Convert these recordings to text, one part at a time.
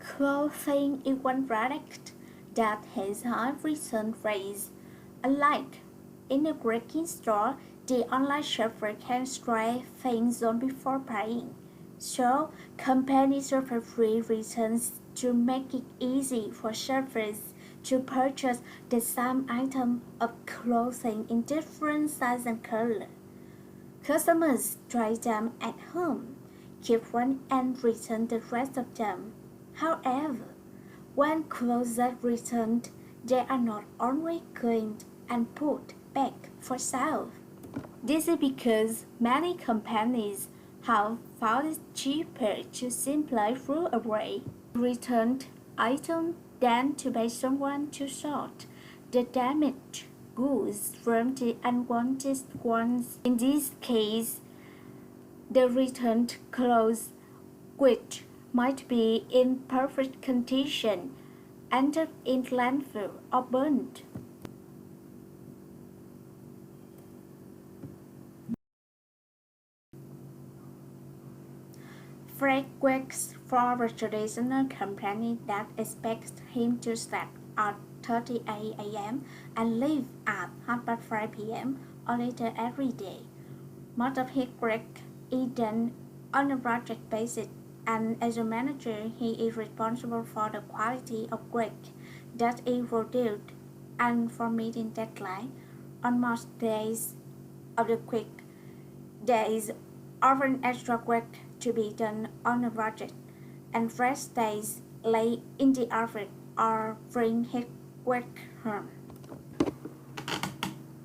Clothing is one product that has high return rates. Unlike in a grocery store, the online shopper can try things on before buying. So, companies offer free returns to make it easy for shoppers to purchase the same item of clothing in different sizes and colors. Customers try them at home, keep one and return the rest of them. However, when clothes are returned, they are not always cleaned and put back for sale. This is because many companies have found it cheaper to simply throw away returned items than to pay someone to sort the damaged goods from the unwanted ones. In this case, the returned clothes, which might be in perfect condition, ended in landfill or burned. Fred works for a traditional company that expects him to start at 38 a.m. and leave at 5 p.m. or later every day. Most of his work is done on a project basis, and as a manager, he is responsible for the quality of work that is produced and for meeting deadlines. On most days of the week, there is often extra work to be done on a project, and Fred stays late in the office or bring his work home.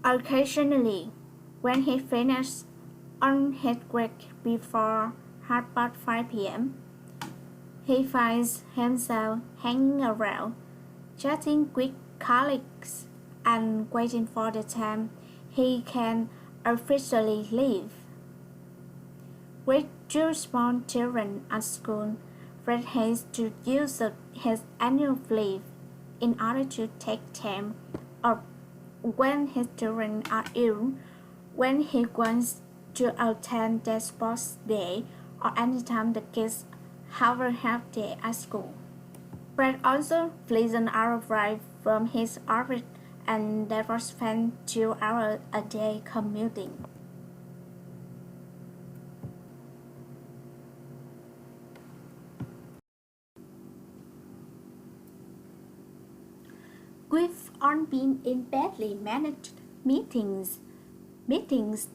Occasionally, when he finishes on his work before 5 p.m., he finds himself hanging around, chatting with colleagues and waiting for the time he can officially leave. With two small children at school, Fred has to use his annual leave in order to take time off when his children are ill, when he wants to attend their sports day, or anytime the kids have a half day at school. Fred also flees an hour drive from his office and therefore spends 2 hours a day commuting. We've all been in badly managed meetings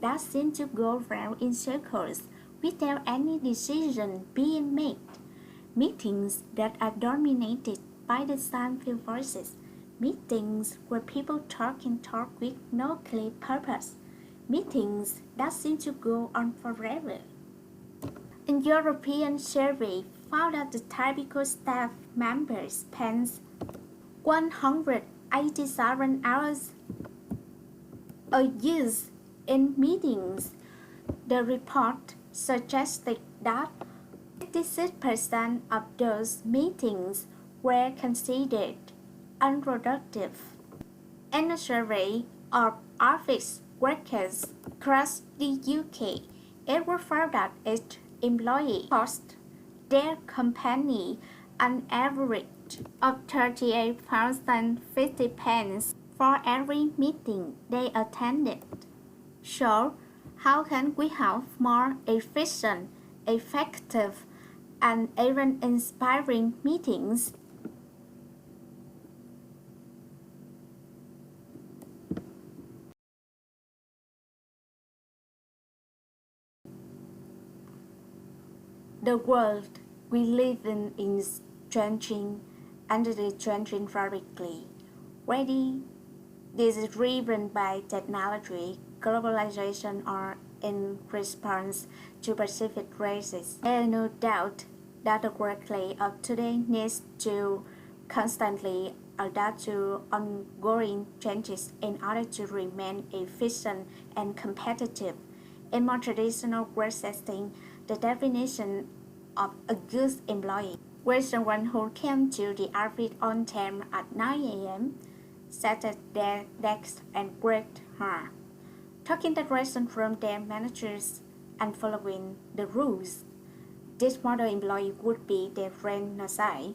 that seem to go round in circles without any decision being made, meetings that are dominated by the same few voices, meetings where people talk and talk with no clear purpose, meetings that seem to go on forever. A European survey found that the typical staff member spends 187 hours a year in meetings. The report suggested that 56% of those meetings were considered unproductive. In a survey of office workers across the UK, it was found that each employee cost their company an average of £38.50 for every meeting they attended. So, how can we have more efficient, effective, and even inspiring meetings? The world we live in is changing, and it is changing rapidly. Whether this is driven by technology, globalization, or in response to specific crises, there is no doubt that the workplace of today needs to constantly adapt to ongoing changes in order to remain efficient and competitive. In more traditional work setting, the definition of a good employee was someone who came to the office on time at 9 a.m., sat at their desk and worked hard, taking direction from their managers and following the rules. This model employee would be their friend Nasai,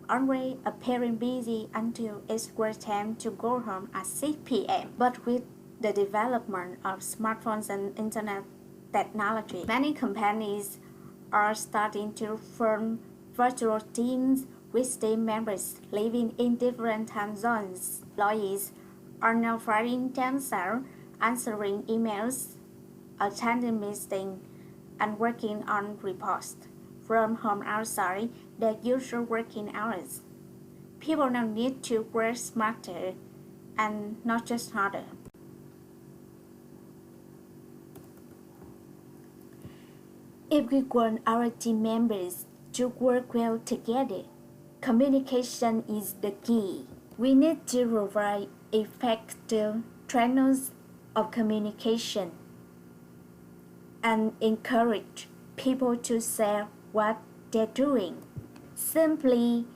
always appearing busy until it's great time to go home at 6 p.m. But with the development of smartphones and internet technology, many companies are starting to form virtual teams with team members living in different time zones. Employees are now flying themselves, answering emails, attending meetings, and working on reports from home outside their usual working hours. People now need to work smarter and not just harder. If we want our team members to work well together, communication is the key. We need to provide effective channels of communication and encourage people to share what they're doing. Simply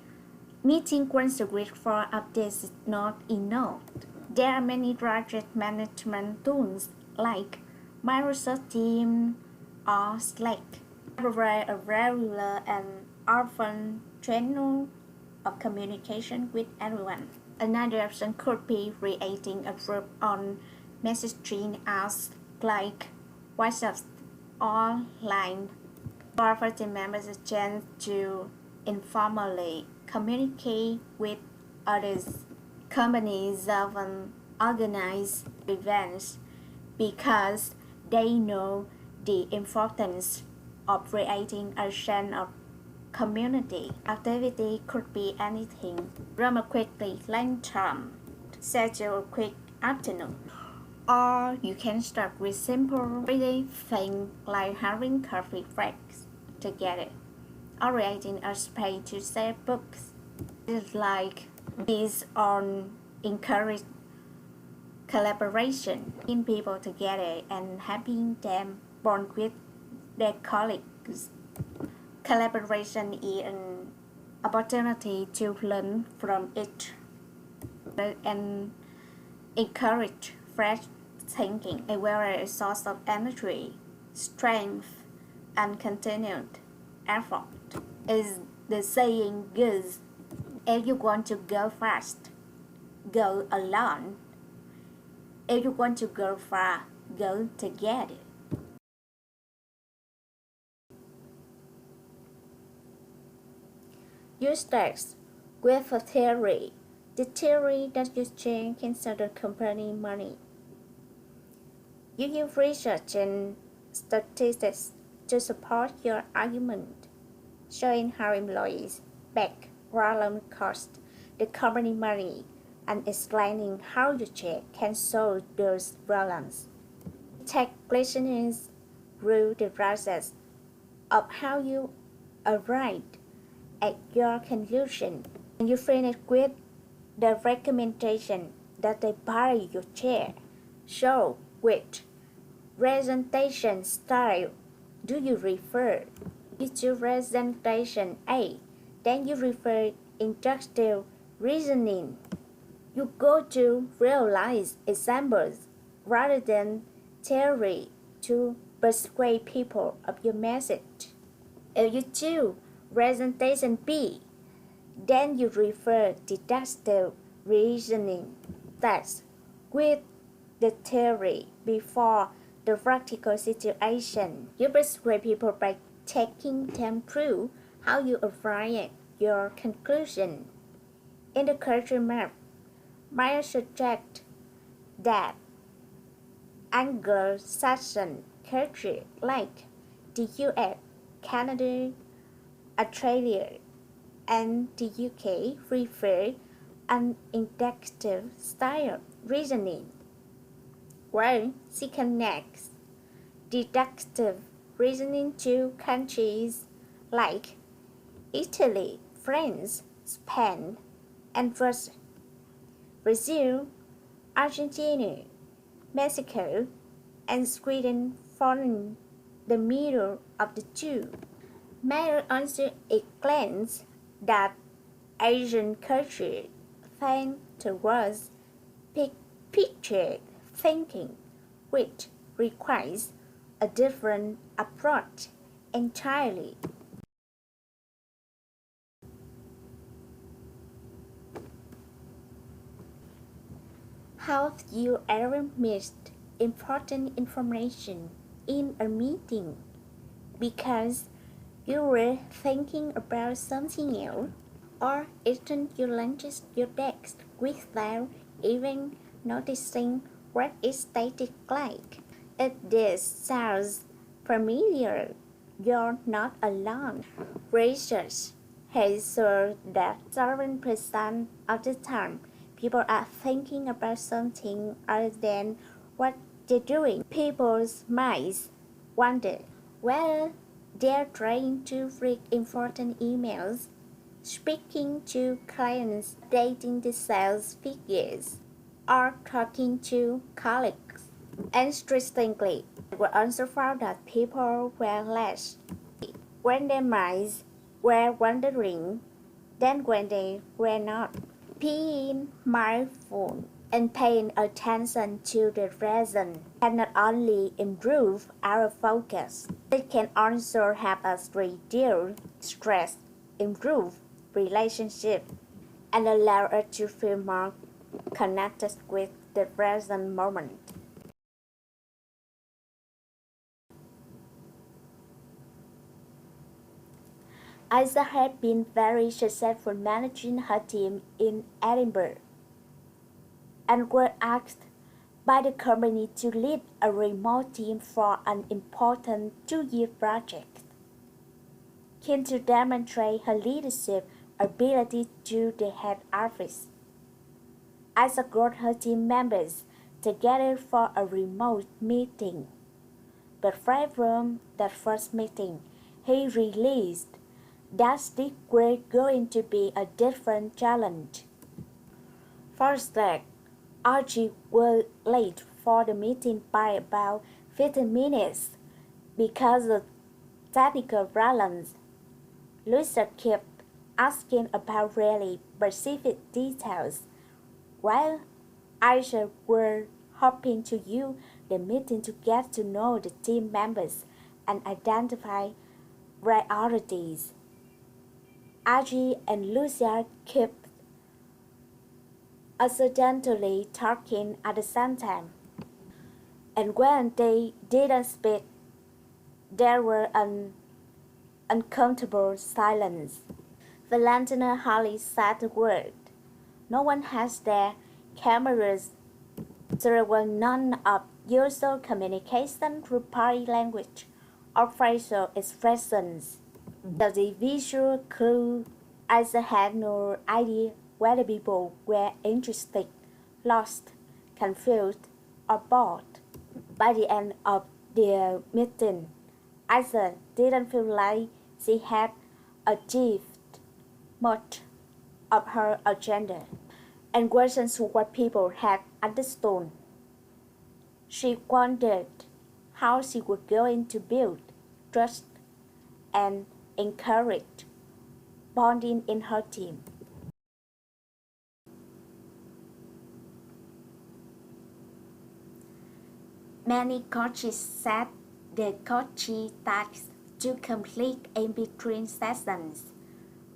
meeting once a week for updates is not enough. There are many project management tools like Microsoft Teams or Slack. Provide a regular and often channel of communication with everyone. Another option could be creating a group on messaging apps like WhatsApp or Line for party members a chance to informally communicate with others. Companies often organize events because they know the importance of creating a sense of community. Activity could be anything from a quickly lunchtime, schedule a quick afternoon, or you can start with simple everyday things like having coffee breaks together or creating a space to share books. It's like this on encourage collaboration in people together and helping them bond with their colleagues. Collaboration is an opportunity to learn from each other and encourage fresh thinking, as well as a source of energy, strength, and continued effort. As the saying goes, if you want to go fast, go alone. If you want to go far, go together. You start with a theory. The theory that you change can start a company money. You use research and statistics to support your argument, showing how employees back problem cost the company money and explaining how your check can solve those problems. Take listeners through the process of how you arrived at your conclusion, and you finish with the recommendation that they buy your chair. So, which presentation style do you refer? Is your presentation A? Then you refer inductive reasoning. You go to real-life examples rather than theory to persuade people of your message. If you choose presentation B, then you refer deductive reasoning. That's with the theory before the practical situation. You persuade people by taking them through how you arrive at your conclusion. In the culture map, Meyer suggests that Anglo-Saxon culture like the US, Canada, Australia, and the UK prefer an inductive style reasoning, where she connects deductive reasoning to countries like Italy, France, Spain, and Russia, Brazil, Argentina, Mexico, and Sweden falling the middle of the two. Meyer also explains that Asian culture tend towards picture thinking, which requires a different approach entirely. Have you ever missed important information in a meeting because you were thinking about something else? Or isn't you lunches your desk without even noticing what it stated like? If this sounds familiar, you're not alone. Research has shown that 7% of the time people are thinking about something other than what they're doing. People's minds wonder whether they're trying to read important emails, speaking to clients, updating the sales figures, or talking to colleagues. Interestingly, we also found that people were less when their minds were wandering than when they were not. Being mindful and paying attention to the present can not only improve our focus, it can also help us reduce stress, improve relationships, and allow us to feel more connected with the present moment. Isa had been very successful managing her team in Edinburgh and were asked by the company to lead a remote team for an important 2-year project. Keen to demonstrate her leadership ability to the head office, Isa got her team members together for a remote meeting. But right from that first meeting, he realized that this was going to be a different challenge. First that Archie was late for the meeting by about 15 minutes because of technical problems. Lucia kept asking about really specific details, while Aisha were hoping to use the meeting to get to know the team members and identify priorities. Archie and Lucia kept accidentally talking at the same time, and when they didn't speak, there was an uncomfortable silence. Valentina hardly said a word. No one has their cameras. There was none of usual communication through body language or facial expressions. The visual clue Isa had no idea whether people were interested, lost, confused, or bored. By the end of the meeting, Isa didn't feel like she had achieved much of her agenda and wasn't sure what people had understood. She wondered how she was going to build trust and encourage bonding in her team. Many coaches set the coachee tasks to complete in between sessions.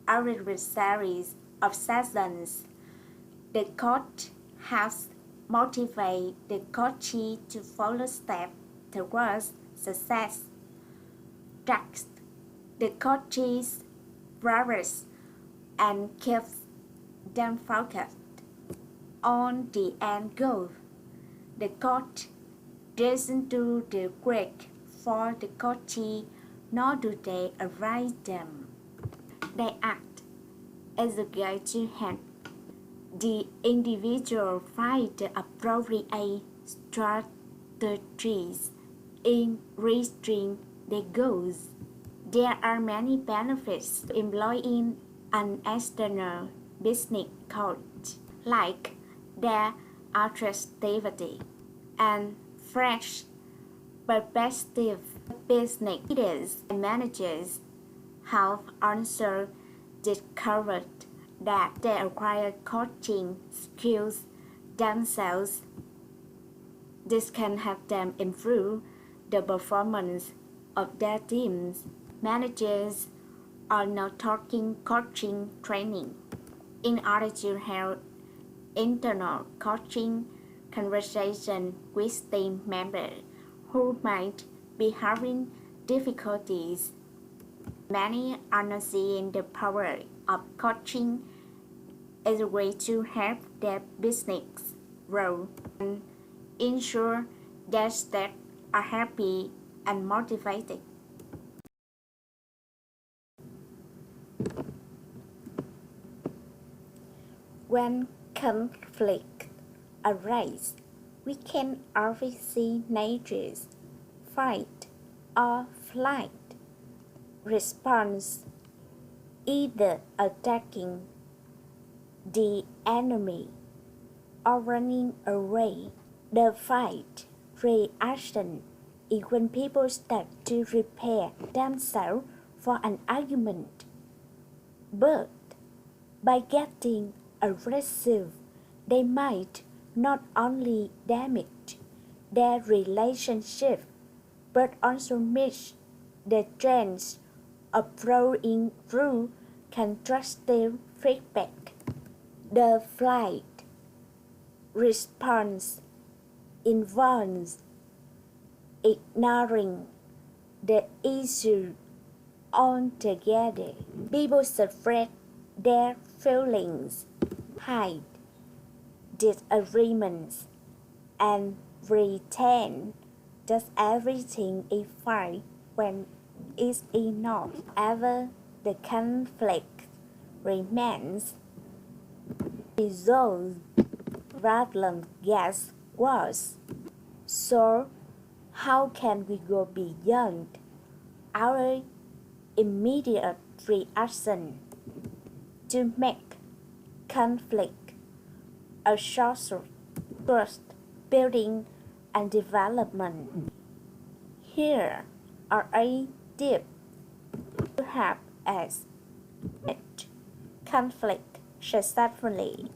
After a series of sessions, the coach helps motivate the coachee to follow steps towards success. Tracks the coachee's progress and keeps them focused on the end goal. The coach doesn't do the work for the coachee, nor do they advise them. They act as a guide to help the individual find the appropriate strategies in reaching their goals. There are many benefits to employing an external business coach, like their attractivity and fresh perspective. Business leaders and managers have also discovered that they acquire coaching skills themselves. This can help them improve the performance of their teams. Managers are now taking coaching training in order to help internal coaching conversation with team members who might be having difficulties. Many are not seeing the power of coaching as a way to help their business grow and ensure their staff are happy and motivated. When conflict arises, we can always see natures, fight or flight response, either attacking the enemy or running away. The fight reaction is when people start to prepare themselves for an argument. But by getting aggressive, they might not only damage their relationship but also miss the chance of throwing through constructive feedback. The flight response involves ignoring the issue altogether. People suppress their feelings, hide disagreements, and pretend that everything is fine when it's not. However, the conflict remains resolved rather than gets worse. So, how can we go beyond our immediate reaction to make conflict a source of trust building and development? Here are a tip to help us manage conflict successfully.